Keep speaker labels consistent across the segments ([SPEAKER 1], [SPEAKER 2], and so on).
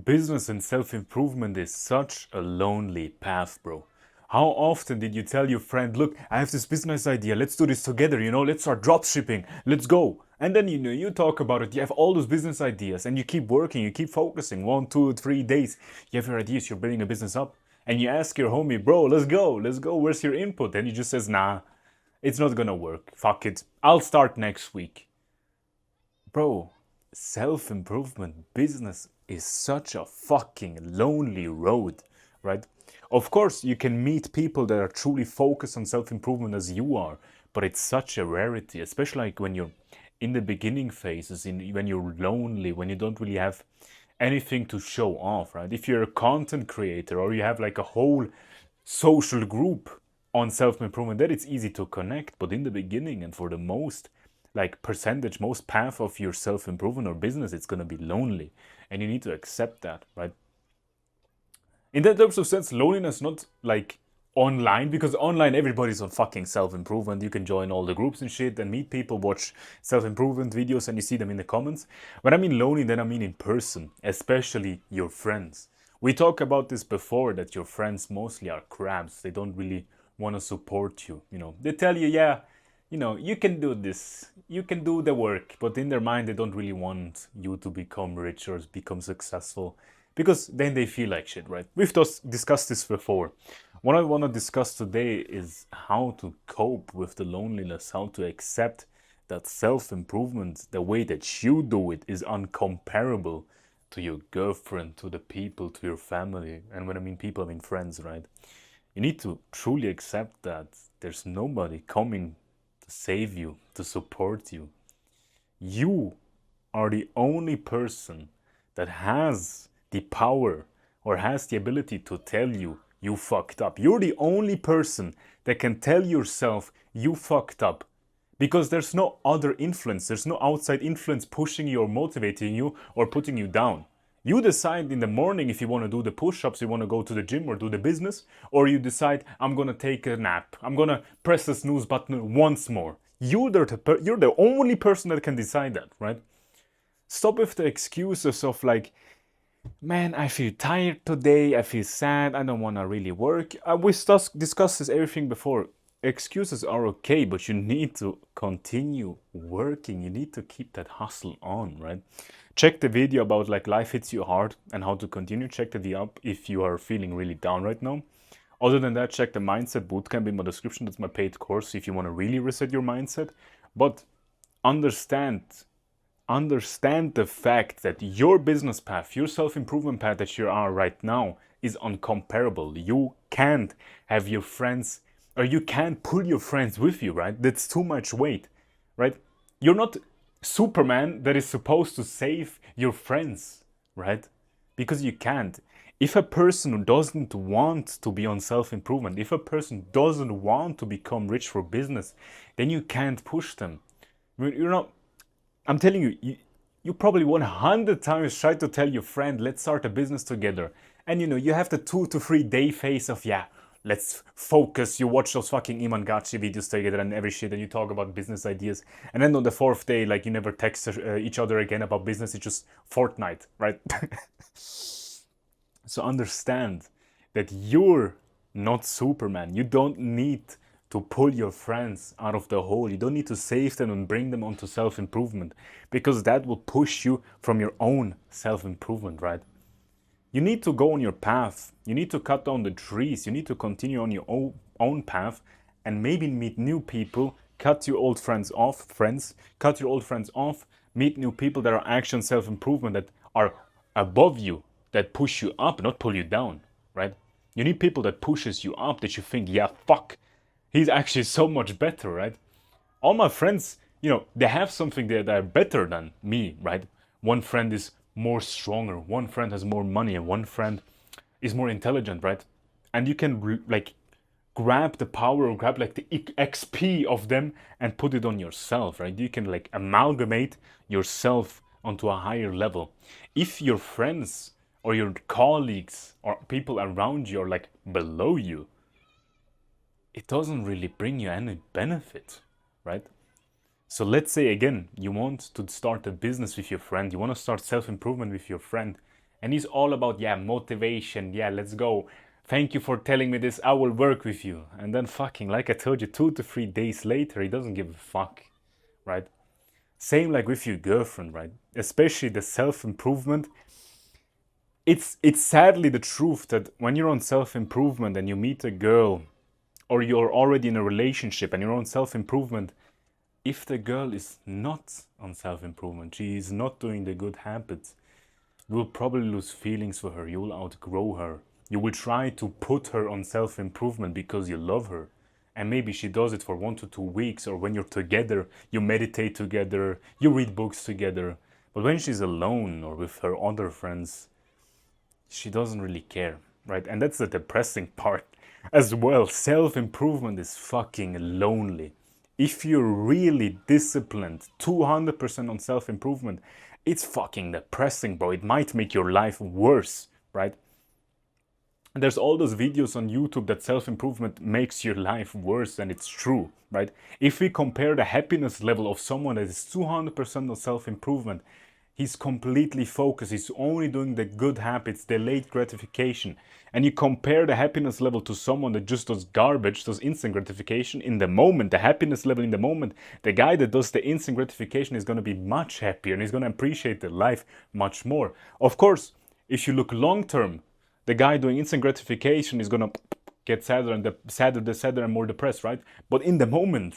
[SPEAKER 1] Business and self-improvement is such a lonely path, bro. How often did you tell your friend, look, I have this business idea, let's do this together, let's start drop shipping, let's go. And then, you talk about it, you have all those business ideas and you keep working, you keep focusing, 1, 2, 3 days, you have your ideas, you're building a business up. And you ask your homie, bro, let's go, where's your input? And he just says, nah, it's not gonna work, fuck it, I'll start next week. Bro, self improvement business is such a fucking lonely road, right? Of course, you can meet people that are truly focused on self improvement as you are, but it's such a rarity, especially like when you're in the beginning phases, when you're lonely, when you don't really have anything to show off, right? If you're a content creator or you have like a whole social group on self improvement, that it's easy to connect. But in the beginning and for the most like percentage, most path of your self improvement or business, it's gonna be lonely, and you need to accept that, right? In that terms of sense, loneliness not like online, because online everybody's on fucking self improvement. You can join all the groups and shit and meet people, watch self improvement videos, and you see them in the comments. When I mean lonely, then I mean in person, especially your friends. We talked about this before, that your friends mostly are crabs. They don't really want to support you. They tell you, yeah, you can do this, you can do the work, but in their mind, they don't really want you to become rich or become successful, because then they feel like shit, right? We've just discussed this before. What I want to discuss today is how to cope with the loneliness, how to accept that self improvement, the way that you do it, is uncomparable to your girlfriend, to the people, to your family. And when I mean people, I mean friends, right? You need to truly accept that there's nobody coming to save you, to support you. You are the only person that has the power or has the ability to tell you you fucked up. You're the only person that can tell yourself you fucked up, because there's no other influence, there's no outside influence pushing you or motivating you or putting you down. You decide in the morning if you want to do the push-ups, you want to go to the gym or do the business, or you decide, I'm going to take a nap, I'm going to press the snooze button once more. You're the only person that can decide that, right? Stop with the excuses of like, man, I feel tired today, I feel sad, I don't want to really work. We discussed this everything before. Excuses are okay, but you need to continue working. You need to keep that hustle on, right? Check the video about like life hits you hard and how to continue. Check the video up if you are feeling really down right now. Other than that, check the Mindset Bootcamp in my description. That's my paid course if you want to really reset your mindset. But understand the fact that your business path, your self-improvement path that you are right now is uncomparable. You can't have your friends, or you can't pull your friends with you, right? That's too much weight, right? You're not Superman that is supposed to save your friends, right? Because you can't. If a person doesn't want to be on self-improvement, if a person doesn't want to become rich for business, then you can't push them. You're not, I'm telling you, you probably 100 times tried to tell your friend, let's start a business together. And you have the 2 to 3 day phase of, yeah, let's focus. You watch those fucking Iman Gachi videos together and every shit, and you talk about business ideas. And then on the 4th day, like, you never text each other again about business. It's just Fortnite, right? So understand that you're not Superman. You don't need to pull your friends out of the hole. You don't need to save them and bring them onto self-improvement, because that will push you from your own self-improvement, right? You need to go on your path. You need to cut down the trees. You need to continue on your own path and maybe meet new people. Cut your old friends off, cut your old friends off, meet new people that are action self-improvement, that are above you, that push you up, not pull you down, right? You need people that pushes you up, that you think, yeah, fuck, he's actually so much better, right? All my friends, they have something that are better than me, right? One friend is more stronger, one friend has more money, and one friend is more intelligent, right? And you can like grab the power, or grab like the XP of them and put it on yourself, right? You can like amalgamate yourself onto a higher level. If your friends or your colleagues or people around you are like below you, it doesn't really bring you any benefit, right? So let's say again, you want to start a business with your friend, you want to start self-improvement with your friend, And he's all about, yeah, motivation, yeah, let's go. Thank you for telling me this, I will work with you. And then fucking, like I told you, 2 to 3 days later, he doesn't give a fuck, right? Same like with your girlfriend, right? Especially the self-improvement. It's sadly the truth that when you're on self-improvement and you meet a girl, or you're already in a relationship and you're on self-improvement, if the girl is not on self-improvement, she is not doing the good habits, you will probably lose feelings for her, you will outgrow her. You will try to put her on self-improvement because you love her. And maybe she does it for 1 to 2 weeks, or when you're together, you meditate together, you read books together. But when she's alone or with her other friends, she doesn't really care, right? And that's the depressing part as well. Self-improvement is fucking lonely. If you're really disciplined 200% on self-improvement, it's fucking depressing, bro. It might make your life worse, right? And there's all those videos on YouTube that self-improvement makes your life worse, and it's true, right? If we compare the happiness level of someone that is 200% on self-improvement, he's completely focused, he's only doing the good habits, delayed gratification. And you compare the happiness level to someone that just does garbage, does instant gratification in the moment, the happiness level in the moment, the guy that does the instant gratification is going to be much happier and he's going to appreciate the life much more. Of course, if you look long term, the guy doing instant gratification is going to get sadder and the sadder and more depressed, right? But in the moment,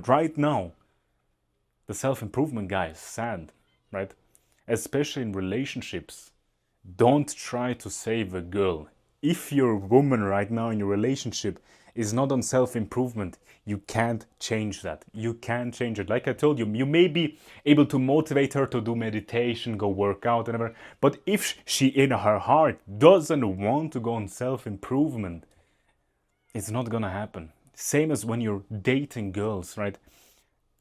[SPEAKER 1] right now, the self-improvement guy is sad, right? Especially in relationships. Don't try to save a girl. If your woman right now in your relationship is not on self-improvement, you can't change that. You can't change it. Like I told you, you may be able to motivate her to do meditation, go work out, whatever. But if she in her heart doesn't want to go on self-improvement, it's not gonna happen. Same as when you're dating girls, right?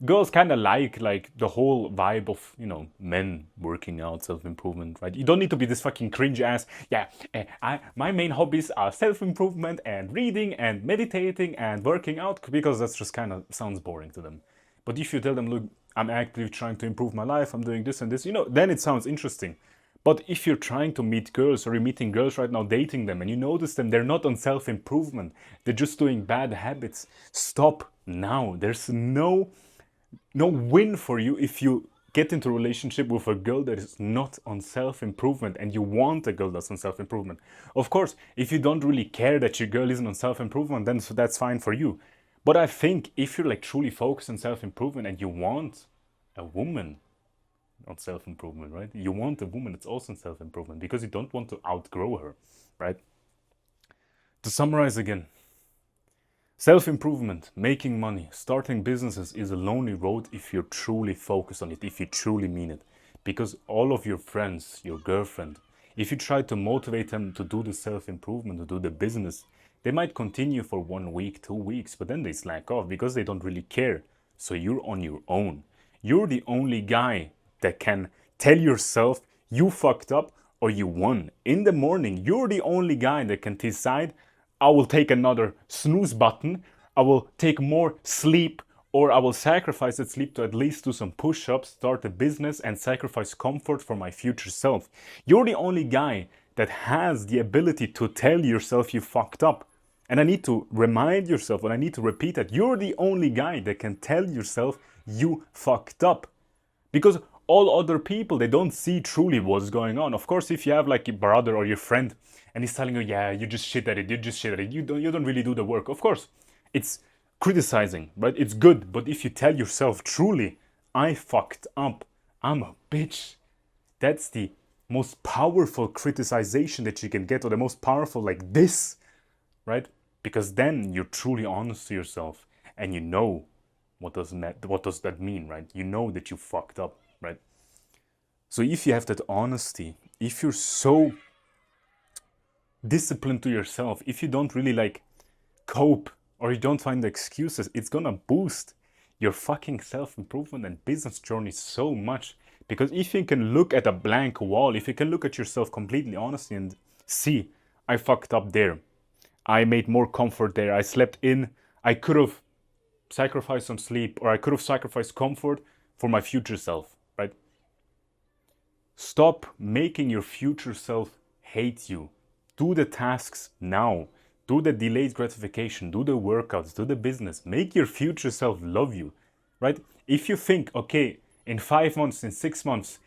[SPEAKER 1] Girls kind of like the whole vibe of, you know, men working out, self-improvement, right? You don't need to be this fucking cringe ass, yeah, my main hobbies are self-improvement and reading and meditating and working out, because that's just kind of sounds boring to them. But if you tell them, look, I'm actively trying to improve my life, I'm doing this and this, you know, then it sounds interesting. But if you're trying to meet girls, or you're meeting girls right now, dating them, and you notice them, they're not on self-improvement, they're just doing bad habits, stop now. There's no win for you if you get into a relationship with a girl that is not on self-improvement and you want a girl that's on self-improvement. Of course, if you don't really care that your girl isn't on self-improvement, then that's fine for you. But I think if you're like truly focused on self-improvement and you want a woman on self-improvement, right? You want a woman that's also on self-improvement because you don't want to outgrow her, right? To summarize again, self-improvement, making money, starting businesses is a lonely road if you're truly focused on it, if you truly mean it. Because all of your friends, your girlfriend, if you try to motivate them to do the self-improvement, to do the business, they might continue for 1 week, 2 weeks, but then they slack off because they don't really care. So you're on your own. You're the only guy that can tell yourself you fucked up or you won. In the morning, you're the only guy that can decide, I will take another snooze button, I will take more sleep, or I will sacrifice that sleep to at least do some push-ups, start a business, and sacrifice comfort for my future self. You're the only guy that has the ability to tell yourself you fucked up. And I need to remind yourself, and I need to repeat that, you're the only guy that can tell yourself you fucked up. Because all other people, they don't see truly what's going on. Of course, if you have like your brother or your friend and he's telling you, yeah, you just shit at it, you don't really do the work. Of course, it's criticizing, right? It's good. But if you tell yourself truly, I fucked up, I'm a bitch, that's the most powerful criticization that you can get, or the most powerful like this, right? Because then you're truly honest to yourself and you know what does that mean, right? You know that you fucked up, right? So if you have that honesty, if you're so disciplined to yourself, if you don't really like cope or you don't find the excuses, it's gonna boost your fucking self-improvement and business journey so much. Because if you can look at a blank wall, if you can look at yourself completely honestly and see, I fucked up there, I made more comfort there, I slept in, I could have sacrificed some sleep, or I could have sacrificed comfort for my future self, right? Stop making your future self hate you. Do the tasks now. Do the delayed gratification. Do the workouts. Do the business. Make your future self love you, right? If you think, okay, in 5 months, in 6 months,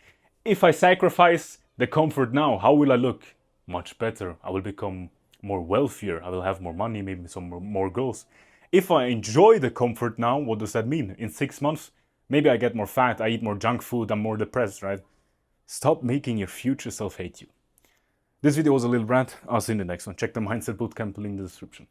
[SPEAKER 1] if I sacrifice the comfort now, how will I look? Much better. I will become more wealthier. I will have more money, maybe some more goals. If I enjoy the comfort now, what does that mean? In 6 months, maybe I get more fat, I eat more junk food, I'm more depressed, right? Stop making your future self hate you. This video was a little rant. I'll see you in the next one. Check the Mindset Bootcamp link in the description.